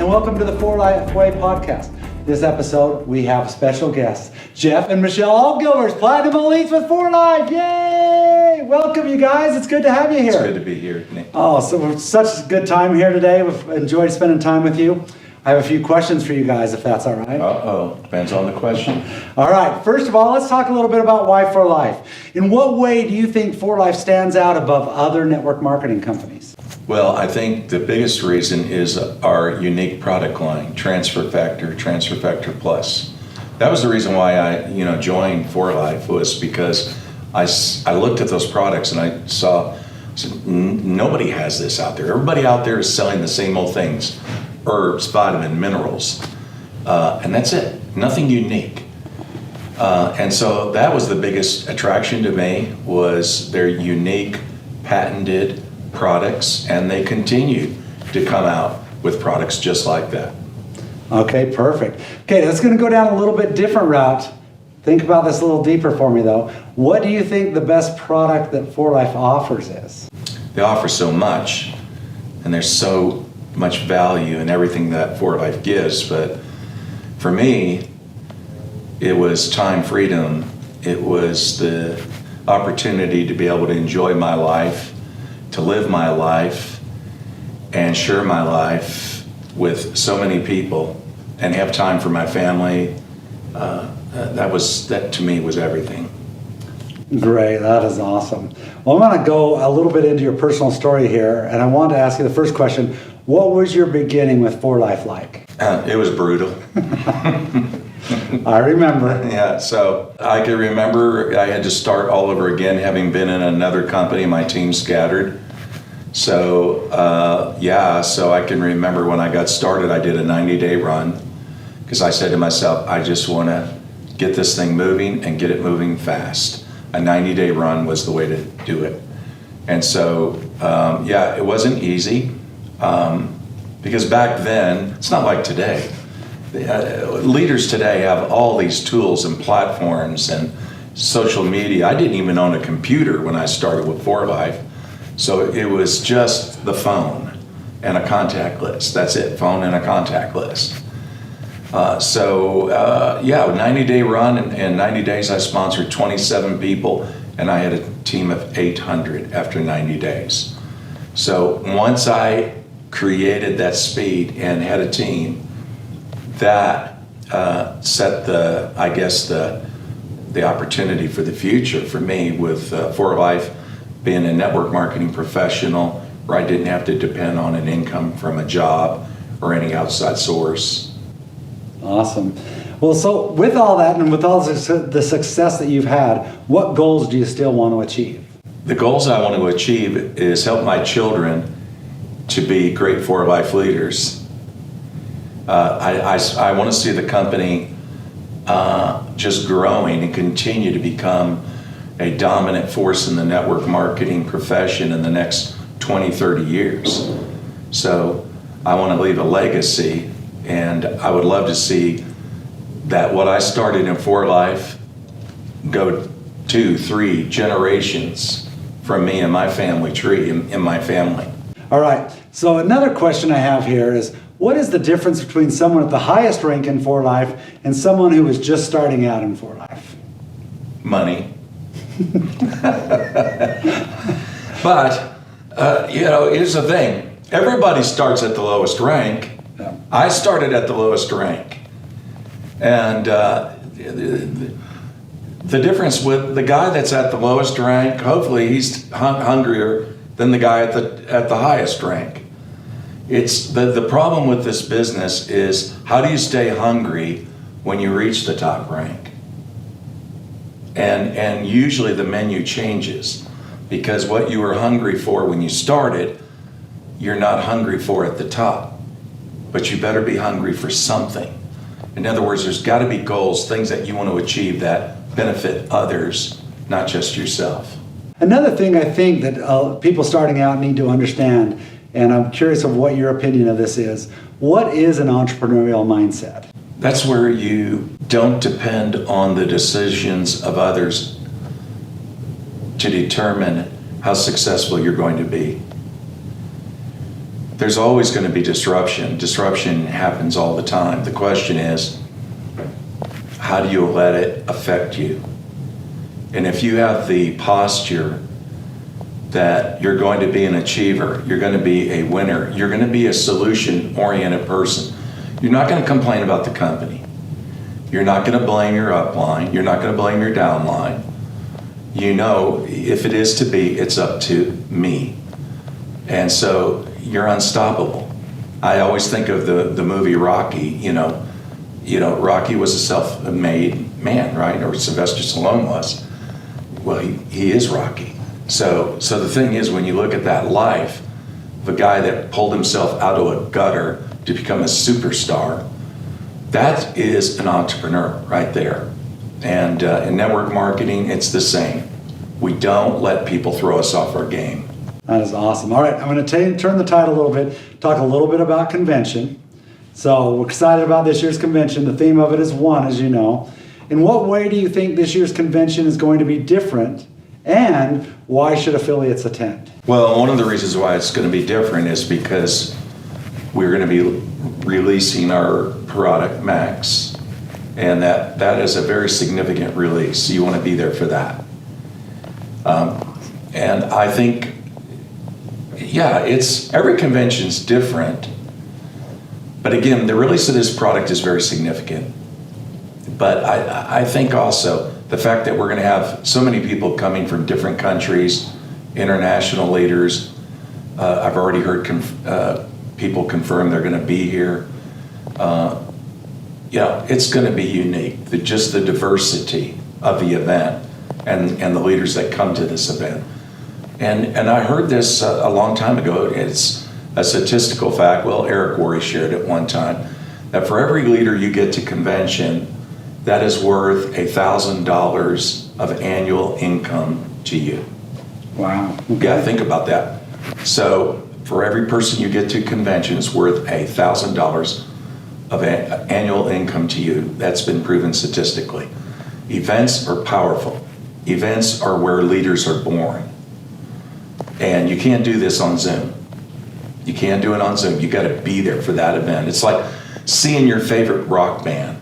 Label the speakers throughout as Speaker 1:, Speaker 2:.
Speaker 1: and welcome to the For Life Way podcast. This episode, we have special guests, Jeff and Michelle Altgilbers, Platinum Elites with For Life. Yay! Welcome, you guys. It's good to have you here.
Speaker 2: It's good to be here, Nick.
Speaker 1: Oh, so it's such a good time here today. We've enjoyed spending time with you. I have a few questions for you guys, if that's all right.
Speaker 2: Uh-oh. Depends on the question.
Speaker 1: All right. First of all, let's talk a little bit about why For Life. In what way do you think For Life stands out above other network marketing companies?
Speaker 2: Well, I think the biggest reason is our unique product line, Transfer Factor Plus. That was the reason why I, joined For Life, was because I looked at those products and I said, nobody has this out there. Everybody out there is selling the same old things, herbs, vitamin, minerals, and that's it. Nothing unique. And so that was the biggest attraction to me, was their unique, patented products, and they continue to come out with products just like that.
Speaker 1: Okay, perfect. Okay, that's going to go down a little bit different route. Think about this a little deeper for me, though. What do you think the best product that For Life offers is?
Speaker 2: They offer so much, and there's so much value in everything that For Life gives, but for me, it was time freedom. It was the opportunity to be able to enjoy my life, to live my life, and share my life with so many people, and have time for my family. That to me was everything.
Speaker 1: Great, that is awesome. Well, I'm going to go a little bit into your personal story here, and I want to ask you the first question. What was your beginning with For Life like?
Speaker 2: It was brutal.
Speaker 1: I remember.
Speaker 2: Yeah, so I can remember I had to start all over again, having been in another company. My team scattered. So, so I can remember when I got started, I did a 90-day run, because I said to myself, I just want to get this thing moving and get it moving fast. A 90-day run was the way to do it. And so, it wasn't easy, because back then, it's not like today. Leaders today have all these tools and platforms and social media. I didn't even own a computer when I started with For Life. So it was just the phone and a contact list. That's it, phone and a contact list. 90-day run. In 90 days, I sponsored 27 people, and I had a team of 800 after 90 days. So once I created that speed and had a team, that set the opportunity for the future for me with For Life, being a network marketing professional, where I didn't have to depend on an income from a job or any outside source.
Speaker 1: Awesome. Well, so with all that and with all the success that you've had, what goals do you still want to achieve?
Speaker 2: The goals I want to achieve is help my children to be great For Life leaders. I want to see the company just growing and continue to become a dominant force in the network marketing profession in the next 20, 30 years. So I want to leave a legacy, and I would love to see that what I started in For Life go 2, 3 generations from me and my family tree, in my family.
Speaker 1: All right, so another question I have here is, what is the difference between someone at the highest rank in For Life and someone who is just starting out in For Life?
Speaker 2: Money. But, here's the thing. Everybody starts at the lowest rank.
Speaker 1: Yeah.
Speaker 2: I started at the lowest rank. And the difference with the guy that's at the lowest rank, hopefully he's hungrier than the guy at the highest rank. It's the problem with this business is, how do you stay hungry when you reach the top rank? And usually the menu changes, because what you were hungry for when you started, you're not hungry for at the top, but you better be hungry for something. In other words, there's got to be goals, things that you want to achieve that benefit others, not just yourself.
Speaker 1: Another thing I think that people starting out need to understand, and I'm curious of what your opinion of this is, what is an entrepreneurial mindset?
Speaker 2: That's where you don't depend on the decisions of others to determine how successful you're going to be. there's always going to be disruption. Disruption happens all the time. The question is, how do you let it affect you? And if you have the posture that you're going to be an achiever, you're going to be a winner, you're going to be a solution-oriented person, you're not going to complain about the company. You're not going to blame your upline. You're not going to blame your downline. You know, if it is to be, it's up to me. And so you're unstoppable. I always think of the movie Rocky. You know, Rocky was a self-made man, right? Or Sylvester Stallone was. Well, he is Rocky. So the thing is, when you look at that life of a guy that pulled himself out of a gutter to become a superstar, that is an entrepreneur right there. And in network marketing, it's the same. We don't let people throw us off our game.
Speaker 1: That is awesome. All right, I'm going to turn the tide a little bit, talk a little bit about convention. So we're excited about this year's convention. The theme of it is one, as you know. In what way do you think this year's convention is going to be different, and why should affiliates attend?
Speaker 2: Well, one of the reasons why it's going to be different is because we're going to be releasing our product Max, and that is a very significant release. You want to be there for that. And I think, every convention's different, but again, the release of this product is very significant. But I think also the fact that we're going to have so many people coming from different countries, international leaders, I've already heard people confirm they're going to be here. It's going to be unique. Just the diversity of the event and the leaders that come to this event. And I heard this a long time ago. It's a statistical fact. Well, Eric Worre shared it one time, that for every leader you get to convention, that is worth $1,000 of annual income to you.
Speaker 1: Wow. Okay.
Speaker 2: Yeah, think about that. So for every person you get to convention, it's worth $1,000 of annual income to you. That's been proven statistically. Events are powerful. Events are where leaders are born. And you can't do this on Zoom. You can't do it on Zoom. You got to be there for that event. It's like seeing your favorite rock band.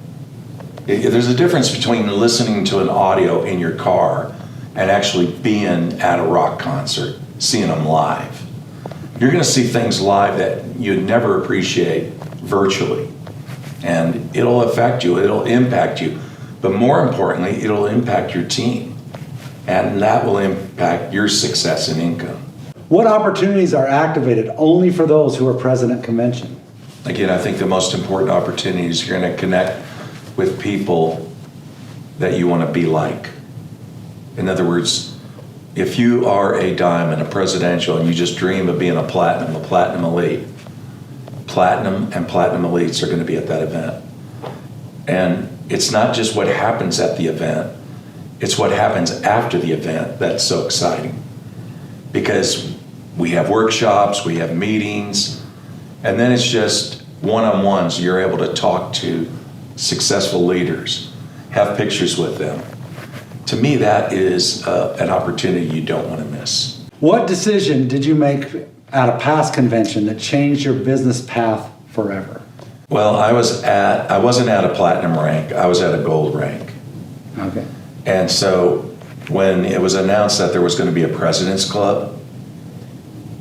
Speaker 2: There's a difference between listening to an audio in your car and actually being at a rock concert, seeing them live. You're going to see things live that you'd never appreciate virtually. And it'll affect you, it'll impact you. But more importantly, it'll impact your team. And that will impact your success and income.
Speaker 1: What opportunities are activated only for those who are present at convention?
Speaker 2: Again, I think the most important opportunity is you're going to connect with people that you want to be like. In other words, if you are a diamond, a presidential, and you just dream of being a platinum elite, platinum and platinum elites are going to be at that event. And it's not just what happens at the event, it's what happens after the event that's so exciting. Because we have workshops, we have meetings, and then it's just one-on-ones. You're able to talk to successful leaders, have pictures with them. To me, that is an opportunity you don't want to miss.
Speaker 1: What decision did you make at a past convention that changed your business path forever?
Speaker 2: Well, I wasn't at a platinum rank, I was at a gold rank.
Speaker 1: Okay.
Speaker 2: And so when it was announced that there was going to be a President's Club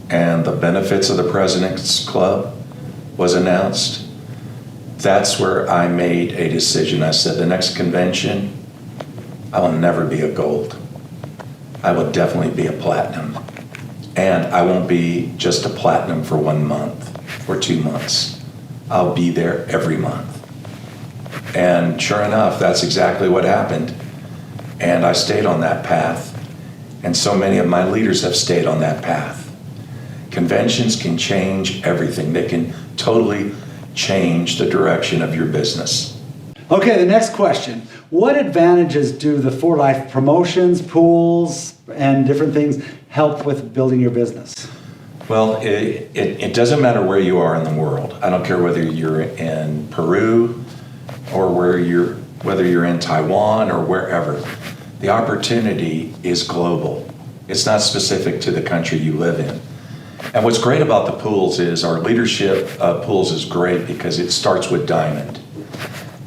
Speaker 2: and the benefits of the President's Club was announced, that's where I made a decision. I said, the next convention, I will never be a gold. I will definitely be a platinum. And I won't be just a platinum for 1 month or 2 months. I'll be there every month. And sure enough, that's exactly what happened. And I stayed on that path. And so many of my leaders have stayed on that path. Conventions can change everything. They can totally change the direction of your business.
Speaker 1: Okay, the next question. What advantages do the For Life promotions, pools, and different things help with building your business?
Speaker 2: Well, it doesn't matter where you are in the world. I don't care whether you're in Peru or whether you're in Taiwan or wherever. The opportunity is global. It's not specific to the country you live in. And what's great about the pools is our leadership pools is great because it starts with diamond.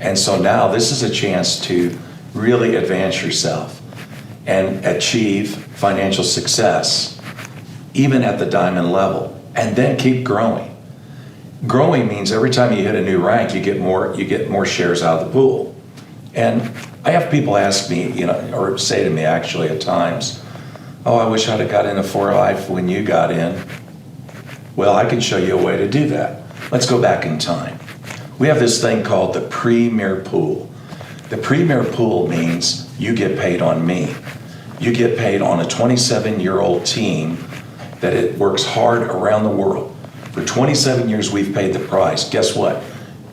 Speaker 2: And so now this is a chance to really advance yourself and achieve financial success, even at the diamond level, and then keep growing. Growing means every time you hit a new rank, you get more shares out of the pool. And I have people ask me, or say to me actually at times, oh, I wish I'd have got into For Life when you got in. Well, I can show you a way to do that. Let's go back in time. We have this thing called the Premier Pool. The Premier Pool means you get paid on me. You get paid on a 27-year-old team that it works hard around the world. For 27 years, we've paid the price. Guess what?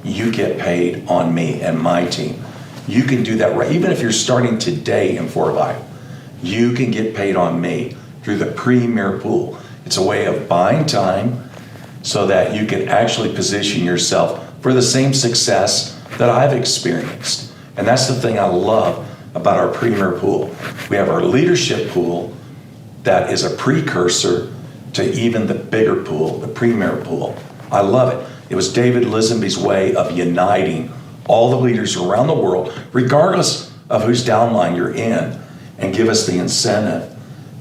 Speaker 2: You get paid on me and my team. You can do that right. Even if you're starting today in For Life, you can get paid on me through the Premier Pool. It's a way of buying time so that you can actually position yourself for the same success that I've experienced. And that's the thing I love about our Premier Pool. We have our leadership pool that is a precursor to even the bigger pool, the Premier Pool. I love it. It was David Lisenby's way of uniting all the leaders around the world, regardless of whose downline you're in, and give us the incentive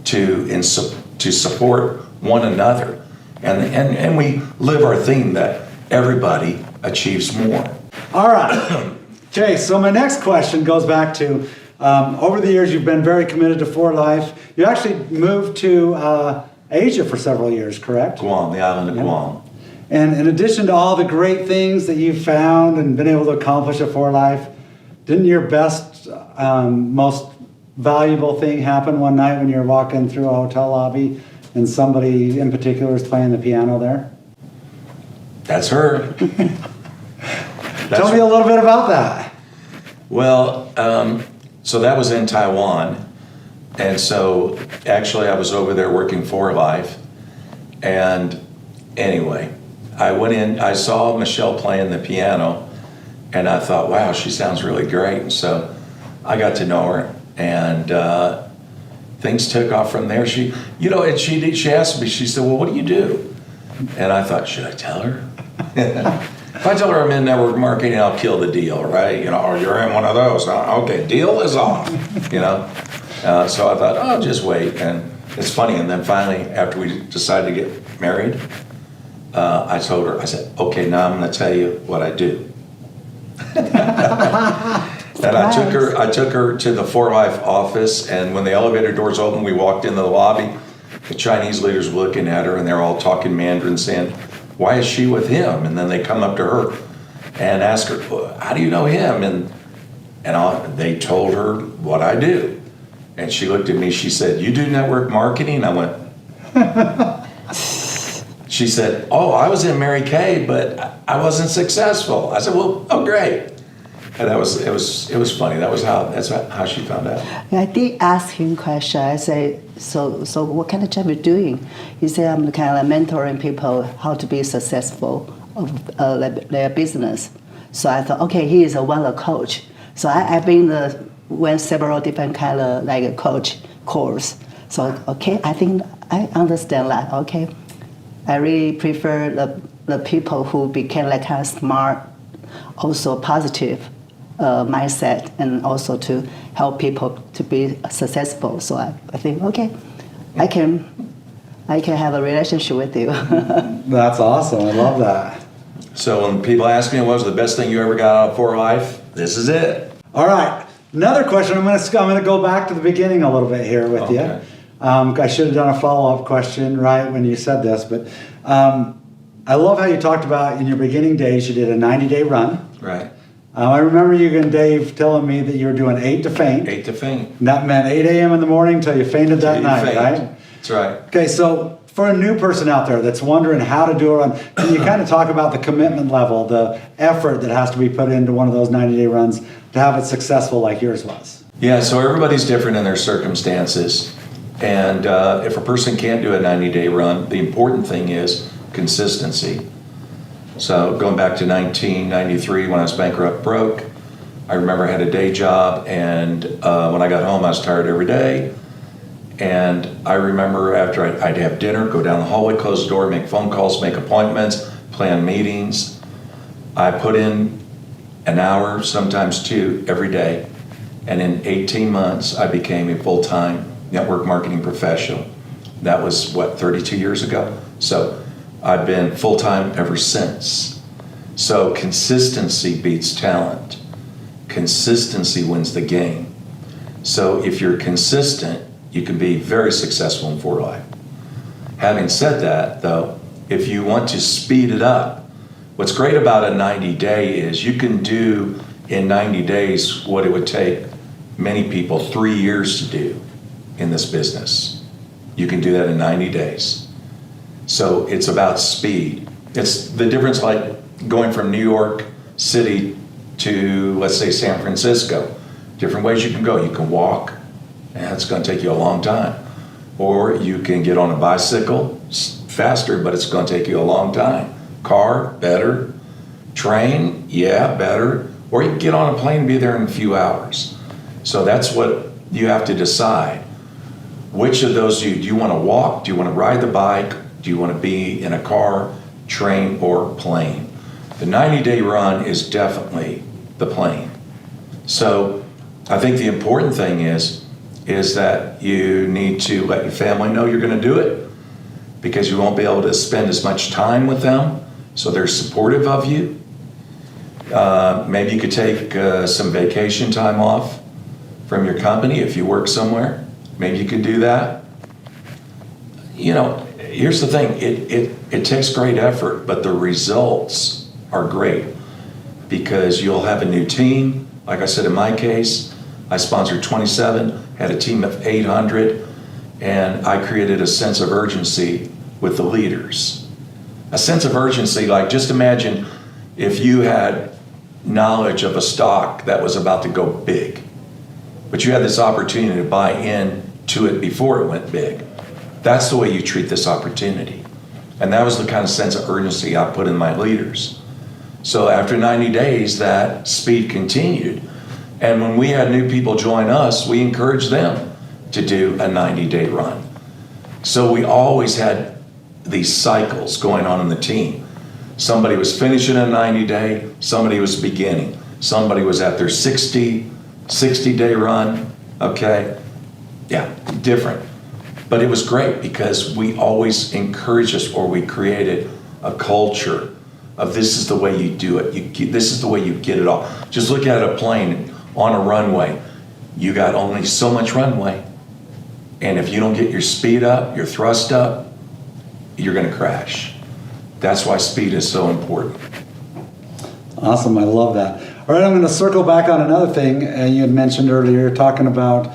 Speaker 2: to support one another. And we live our theme that everybody achieves more.
Speaker 1: All right. Okay, so my next question goes back to, over the years you've been very committed to For Life. You actually moved to Asia for several years, correct?
Speaker 2: Guam, the island of Guam.
Speaker 1: And in addition to all the great things that you've found and been able to accomplish at For Life, didn't your best, most valuable thing happen one night when you were walking through a hotel lobby and somebody in particular was playing the piano there?
Speaker 2: That's her.
Speaker 1: Tell me a little bit about that.
Speaker 2: Well, so that was in Taiwan. And so actually I was over there working For Life. And anyway, I went in, I saw Michelle playing the piano, and I thought, wow, she sounds really great. And so I got to know her, and things took off from there. She asked me, she said, well, what do you do? And I thought, should I tell her? If I tell her I'm in network marketing, I'll kill the deal, right? Oh, you're in one of those. Okay, deal is off, So I thought, oh, just wait. And it's funny. And then finally, after we decided to get married, I told her, I said, okay, now I'm going to tell you what I do. And I took her to the For Life office, and when the elevator doors opened, we walked into the lobby. The Chinese leaders were looking at her, and they're all talking Mandarin, saying, why is she with him? And then they come up to her and ask her, well, how do you know him? And they told her what I do. And she looked at me, she said, you do network marketing? I went, she said, oh, I was in Mary Kay, but I wasn't successful. I said, well, oh, great. And it was funny. That's how she found out.
Speaker 3: I did ask him question. I say, so what kind of job you doing? He said, I'm kind of mentoring people how to be successful of their business. So I thought, okay, he is a wellness coach. So I've been went several different kind of like a coach course. So okay, I think I understand that. Okay, I really prefer the people who became like kind of smart, also positive mindset, and also to help people to be successful. So I think, okay, I can have a relationship with you.
Speaker 1: That's awesome. I love that.
Speaker 2: So when people ask me what was the best thing you ever got out of For Life, this is it.
Speaker 1: All right. Another question. I'm going to go back to the beginning a little bit here with you. I should have done a follow-up question right when you said this, but I love how you talked about in your beginning days you did a 90-day run.
Speaker 2: Right.
Speaker 1: I remember you and Dave telling me that you were doing 8 to faint.
Speaker 2: 8 to faint.
Speaker 1: And that meant 8 a.m. in the morning until you fainted that night, right?
Speaker 2: That's right.
Speaker 1: Okay, so for a new person out there that's wondering how to do a run, can you kind of talk about the commitment level, the effort that has to be put into one of those 90-day runs to have it successful like yours was?
Speaker 2: Yeah, so everybody's different in their circumstances. And if a person can't do a 90-day run, the important thing is consistency. So going back to 1993 when I was bankrupt broke, I remember I had a day job, and when I got home I was tired every day. And I remember after I'd have dinner, go down the hallway, close the door, make phone calls, make appointments, plan meetings. I put in an hour, sometimes two, every day. And in 18 months, I became a full-time network marketing professional. That was, 32 years ago? So I've been full-time ever since. So consistency beats talent. Consistency wins the game. So if you're consistent, you can be very successful in for life. Having said that, though, if you want to speed it up, what's great about a 90-day is you can do in 90 days what it would take many people 3 years to do in this business. You can do that in 90 days. So it's about speed. It's the difference like going from New York City to, let's say, San Francisco. Different ways you can go. You can walk, and it's going to take you a long time. Or you can get on a bicycle, faster, but it's going to take you a long time. Car, better. Train, yeah, better. Or you can get on a plane and be there in a few hours. So that's what you have to decide. Which of those do you want to walk? Do you want to ride the bike? Do you want to be in a car, train, or plane? The 90-day run is definitely the plane. So I think the important thing is that you need to let your family know you're going to do it, because you won't be able to spend as much time with them, so they're supportive of you. Maybe you could take some vacation time off from your company if you work somewhere. Maybe you could do that. You know, here's the thing, it takes great effort, but the results are great, because you'll have a new team. Like I said, in my case, I sponsored 27, had a team of 800, and I created a sense of urgency with the leaders. A sense of urgency, like just imagine if you had knowledge of a stock that was about to go big, but you had this opportunity to buy in to it before it went big. That's the way you treat this opportunity. And that was the kind of sense of urgency I put in my leaders. So after 90 days, that speed continued. And when we had new people join us, we encouraged them to do a 90-day run. So we always had these cycles going on in the team. Somebody was finishing a 90-day, somebody was beginning. Somebody was at their 60-day run, okay? Yeah, different. But it was great because we always encouraged us, or we created a culture of this is the way you do it. This is the way you get it off. Just look at a plane on a runway. You got only so much runway. And if you don't get your speed up, your thrust up, you're going to crash. That's why speed is so important.
Speaker 1: Awesome, I love that. All right, I'm going to circle back on another thing you had mentioned earlier, talking about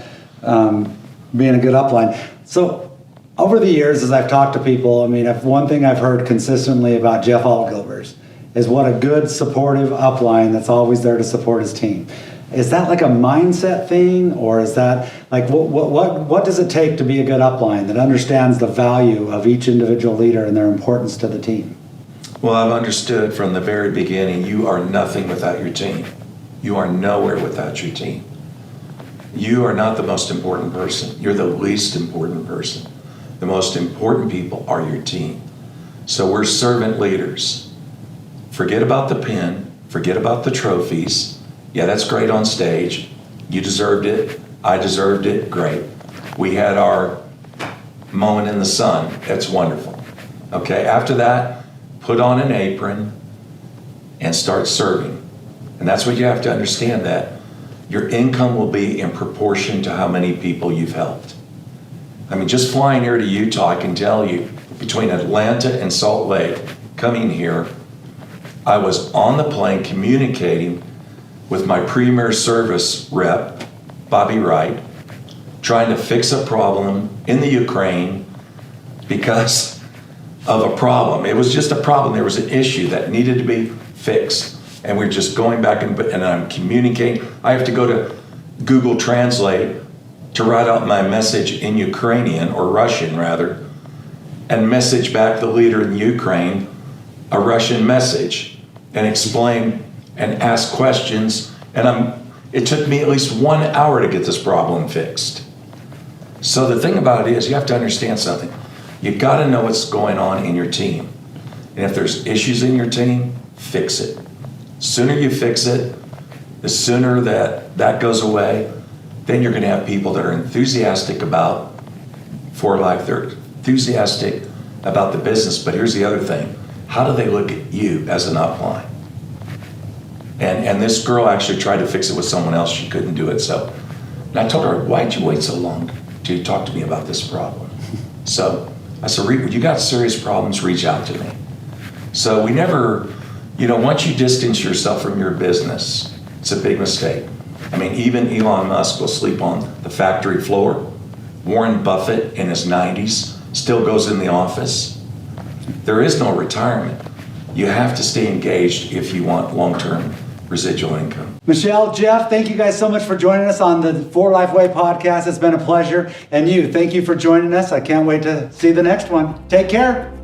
Speaker 1: being a good upline. So over the years, as I've talked to people, I mean, one thing I've heard consistently about Jeff Altgilbers is what a good supportive upline that's always there to support his team. Is that like a mindset thing, or is that like what does it take to be a good upline that understands the value of each individual leader and their importance to the team?
Speaker 2: Well, I've understood from the very beginning, you are nothing without your team. You are nowhere without your team. You are not the most important person. You're the least important person. The most important people are your team. So we're servant leaders. Forget about the pin. Forget about the trophies. Yeah, that's great on stage. You deserved it. I deserved it. Great. We had our moment in the sun. That's wonderful. Okay, after that, put on an apron and start serving. And that's what you have to understand, that your income will be in proportion to how many people you've helped. I mean, just flying here to Utah, I can tell you, between Atlanta and Salt Lake, coming here, I was on the plane communicating with my premier service rep, Bobby Wright, trying to fix a problem in the Ukraine because of a problem. It was just a problem. There was an issue that needed to be fixed. And we're just going back and I'm communicating. I have to go to Google Translate to write out my message in Ukrainian, or Russian rather, and message back the leader in Ukraine a Russian message and explain and ask questions. And it took me at least 1 hour to get this problem fixed. So the thing about it is, you have to understand something. You got to know what's going on in your team. And if there's issues in your team, fix it. The sooner you fix it, the sooner that goes away, then you're going to have people that are enthusiastic about for life. They're enthusiastic about the business. But here's the other thing. How do they look at you as an upline? And this girl actually tried to fix it with someone else. She couldn't do it. So and I told her, why'd you wait so long to talk to me about this problem? So I said, you got serious problems, reach out to me. So we never, once you distance yourself from your business, it's a big mistake. I mean, even Elon Musk will sleep on the factory floor. Warren Buffett in his 90s still goes in the office. There is no retirement. You have to stay engaged if you want long-term residual income.
Speaker 1: Michelle, Jeff, thank you guys so much for joining us on the For Life Way podcast. It's been a pleasure. And you, thank you for joining us. I can't wait to see the next one. Take care.